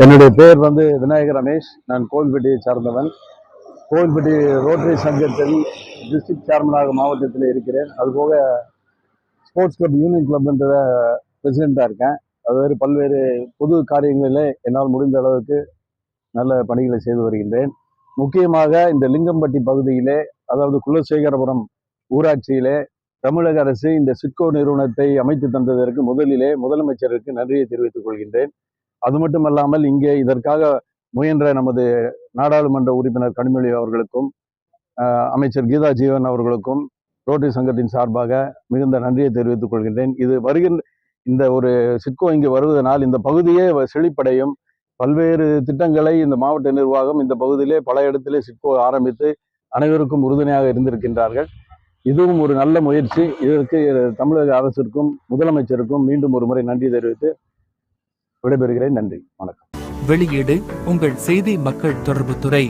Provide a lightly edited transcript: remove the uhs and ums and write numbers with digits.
என்னுடைய பேர் விநாயகர் ரமேஷ். நான் கோவில்பட்டியை சார்ந்தவன். கோவில்பட்டி ரோட்டரி சங்கத்தில் டிஸ்ட்ரிக்ட் சேர்மனாக மாவட்டத்தில் இருக்கிறேன். அதுபோக ஸ்போர்ட்ஸ் கிளப் யூனியன் கிளப்ன்ற பிரசிடெண்ட்டாக இருக்கேன். அதுமாதிரி பல்வேறு பொது காரியங்களில் என்னால் முடிந்த அளவுக்கு நல்ல பணிகளை செய்து வருகின்றேன். முக்கியமாக இந்த லிங்கம்பட்டி பகுதியிலே, அதாவது குலசேகரபுரம் ஊராட்சியிலே தமிழக அரசு இந்த சிட்கோ நிறுவனத்தை அமைத்து தந்ததற்கு முதலிலே முதலமைச்சருக்கு நன்றியை தெரிவித்துக் கொள்கின்றேன். அது மட்டுமல்லாமல் இங்கே இதற்காக முயன்ற நமது நாடாளுமன்ற உறுப்பினர் கனிமொழி அவர்களுக்கும், அமைச்சர் கீதா ஜீவன் அவர்களுக்கும் ரோட்டரி சங்கத்தின் சார்பாக மிகுந்த நன்றியை தெரிவித்துக் கொள்கின்றேன். இது வருகின்ற இந்த ஒரு சிட்கோ இங்கு வருவதனால் இந்த பகுதியே செழிப்படையும். பல்வேறு திட்டங்களை இந்த மாவட்ட நிர்வாகம் இந்த பகுதியிலே பல இடத்திலே சிட்கோ ஆரம்பித்து அனைவருக்கும் உறுதுணையாக இருந்திருக்கின்றார்கள். இதுவும் ஒரு நல்ல முயற்சி. இதற்கு தமிழக அரசிற்கும் முதலமைச்சருக்கும் மீண்டும் ஒரு முறை நன்றி தெரிவித்து விடைபெறுகிறேன். நன்றி, வணக்கம். வெளியீடு உங்கள் செய்தி மக்கள் தொடர்புத்துறை.